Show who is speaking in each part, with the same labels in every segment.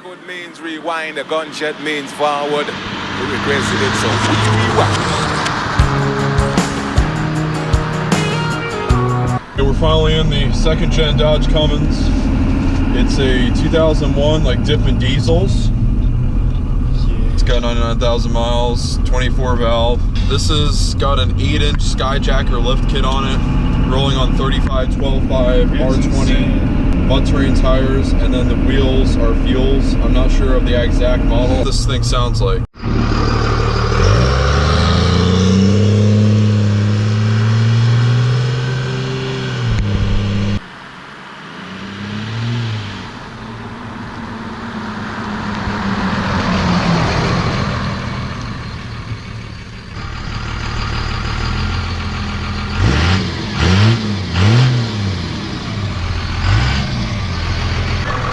Speaker 1: Backward means rewind, a gunshot means forward. We requested it, so
Speaker 2: We're finally in the second gen Dodge Cummins. It's a 2001 like dipping diesels. It's got 99,000 miles, 24 valve. This has got an 8-inch Skyjacker lift kit on it, rolling on 35 12.5 R20 butt terrain tires, and then the wheels are fuels. I'm not sure of the exact model. This thing sounds like.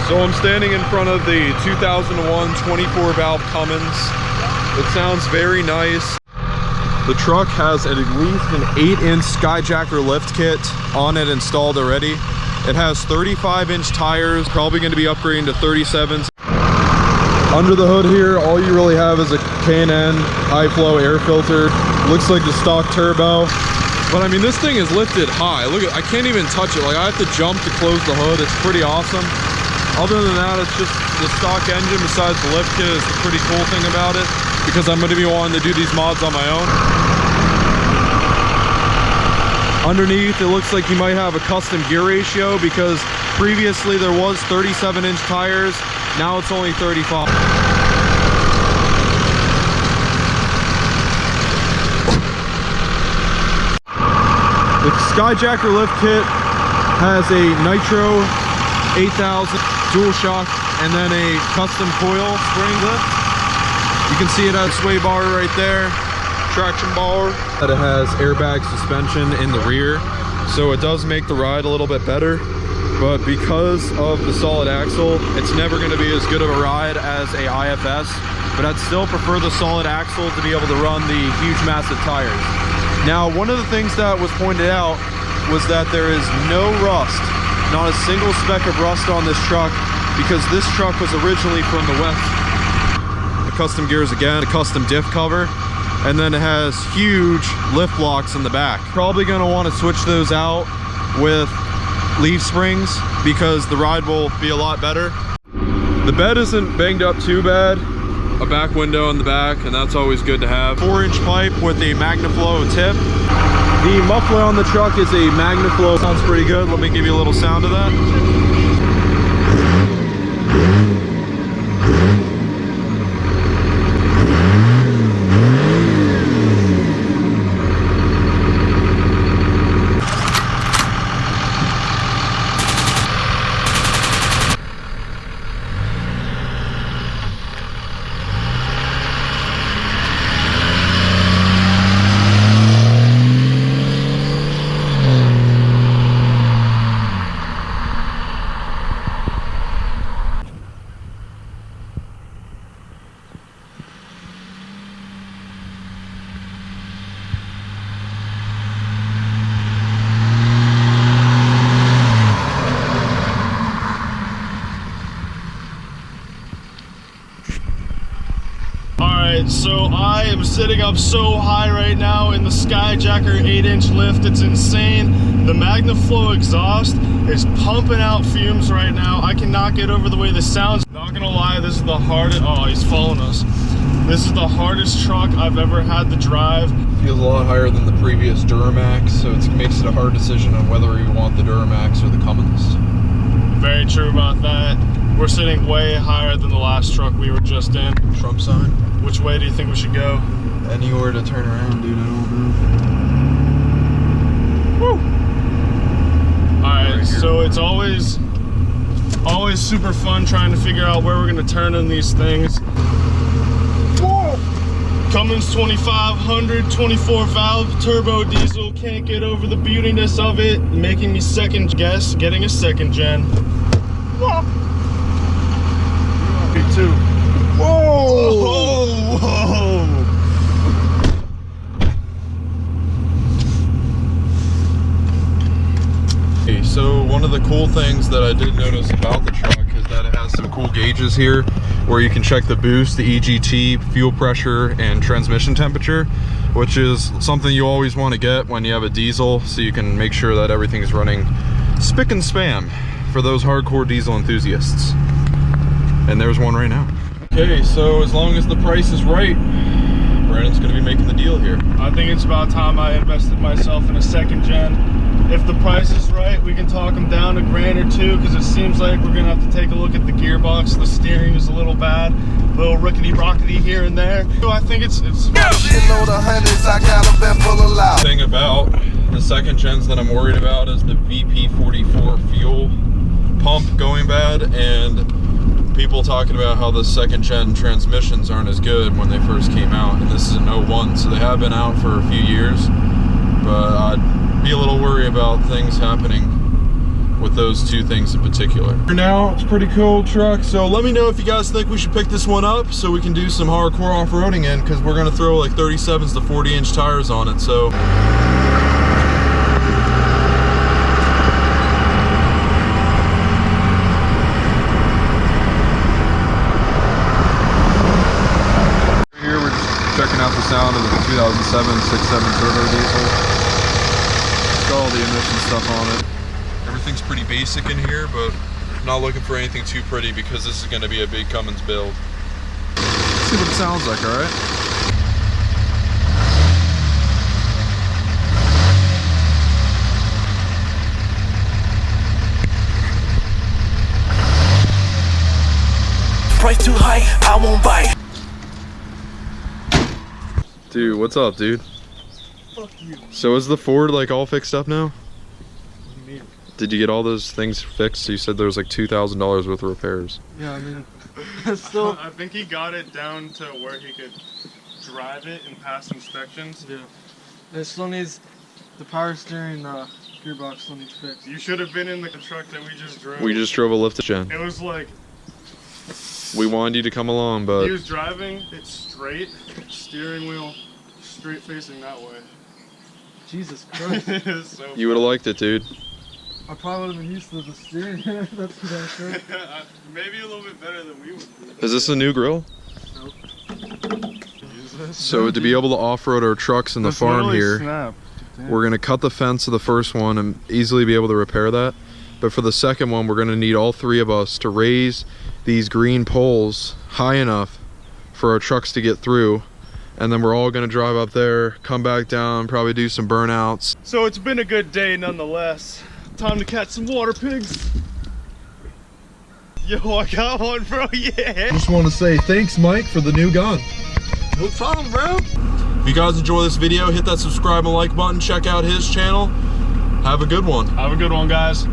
Speaker 2: So I'm standing in front of the 2001 24 valve Cummins. It sounds very nice. The truck has at least an 8-inch Skyjacker lift kit on it installed already. It has 35-inch tires, probably going to be upgrading to 37s. Under the hood here, all you really have is a K&N high flow air filter. Looks like the stock turbo. But I mean, this thing is lifted high. Look at, I can't even touch it. Like, I have to jump to close the hood. It's pretty awesome. Other than that, it's just the stock engine besides the lift kit is the pretty cool thing about it, because I'm going to be wanting to do these mods on my own. Underneath, it looks like you might have a custom gear ratio, because previously there was 37-inch tires. Now it's only 35. The Skyjacker lift kit has a Nitro 8000 dual shock and then a custom coil spring lift. You can see it has sway bar right there, traction bar. It has airbag suspension in the rear, so it does make the ride a little bit better. But because of the solid axle, it's never going to be as good of a ride as a IFS. But I'd still prefer the solid axle to be able to run the huge massive tires. Now, one of the things that was pointed out was that there is no rust, not a single speck of rust on this truck, because this truck was originally from the West. The custom gears again, a custom diff cover, and then it has huge lift blocks in the back. Probably going to want to switch those out with leaf springs because the ride will be a lot better. The bed isn't banged up too bad. A back window in the back, and that's always good to have. 4-inch pipe with a MagnaFlow tip. The muffler on the truck is a MagnaFlow. Sounds pretty good. Let me give you a little sound of that. So I am sitting up so high right now in the Skyjacker 8-inch lift. It's insane. The MagnaFlow exhaust is pumping out fumes right now. I cannot get over the way this sounds. Not gonna lie, this is the hardest. Oh, he's following us. This is the hardest truck I've ever had to drive. Feels a lot higher than the previous Duramax, so it makes it a hard decision on whether you want the Duramax or the Cummins.
Speaker 3: Very true about that. We're sitting way higher than the last truck we were just in.
Speaker 2: Trump sign.
Speaker 3: Which way do you think we should go?
Speaker 2: Anywhere to turn around, dude. I don't know.
Speaker 3: Woo! Alright, so it's always super fun trying to figure out where we're going to turn in these things. Whoa! Cummins 2500 24 valve turbo diesel. Can't get over the beautiness of it, making me second guess getting a second gen. Whoa!
Speaker 2: P2.
Speaker 3: Whoa! Whoa!
Speaker 2: Okay, so one of the cool things that I did notice about the truck is that it has some cool gauges here where you can check the boost, the EGT, fuel pressure, and transmission temperature, which is something you always want to get when you have a diesel, so you can make sure that everything's running spick and span for those hardcore diesel enthusiasts. And there's one right now. Okay, so as long as the price is right, Brandon's gonna be making the deal here.
Speaker 3: I think it's about time I invested myself in a second gen. If the price is right, we can talk them down $1,000 or $2,000, because it seems like we're gonna have to take a look at the gearbox. The steering is a little bad, a little rickety-rockety here and there. So I think it's
Speaker 4: Shitload of hundreds, I got a bed full of loud.
Speaker 2: The thing about the second gens that I'm worried about is the VP44 fuel pump going bad, and people talking about how the second gen transmissions aren't as good when they first came out, and this is an 01, so they have been out for a few years, but I'd be a little worried about things happening with those two things in particular. For now, it's a pretty cool truck, so let me know if you guys think we should pick this one up so we can do some hardcore off-roading in, because we're going to throw like 37s to 40-inch tires on it, so. Checking out the sound of the 2007 6.7 turbo diesel. It's got all the emission stuff on it. Everything's pretty basic in here, but not looking for anything too pretty because this is going to be a big Cummins build. Let's see what it sounds like, alright?
Speaker 4: Price too high, I won't buy.
Speaker 2: Dude, what's up, dude?
Speaker 3: fuck you.
Speaker 2: So is the Ford like all fixed up now?
Speaker 3: What do you mean?
Speaker 2: Did you get all those things fixed? So you said there was like $2,000 worth of repairs.
Speaker 3: Yeah, I mean, still. I think he got it down to where he could drive it and pass inspections.
Speaker 5: Yeah. It still needs the power steering, gearbox still needs fixed.
Speaker 3: You should have been in the truck that we just drove.
Speaker 2: We just drove a lifted gen.
Speaker 3: It was like,
Speaker 2: We wanted you to come along, but
Speaker 3: he was driving it straight, steering wheel straight facing that way.
Speaker 5: Jesus Christ.
Speaker 3: It was so
Speaker 2: you would have liked it, dude.
Speaker 5: I probably would have been used to the steering. That's for damn sure.
Speaker 3: Maybe a little bit better than we would be.
Speaker 2: Is this a new grill?
Speaker 5: Nope.
Speaker 2: So to be able to off-road our trucks in the farm here,
Speaker 3: Snapped.
Speaker 2: we're going to cut the fence of the first one and easily be able to repair that. But for the second one, we're going to need all three of us to raise these green poles high enough for our trucks to get through. And then we're all going to drive up there, come back down, probably do some burnouts.
Speaker 3: So it's been a good day nonetheless. Time to catch some water pigs. Yo, I got one, bro, yeah.
Speaker 2: Just want to say thanks, Mike, for the new gun.
Speaker 3: No problem, bro.
Speaker 2: If you guys enjoy this video, hit that subscribe and like button. Check out his channel. Have a good one.
Speaker 3: Have a good one, guys.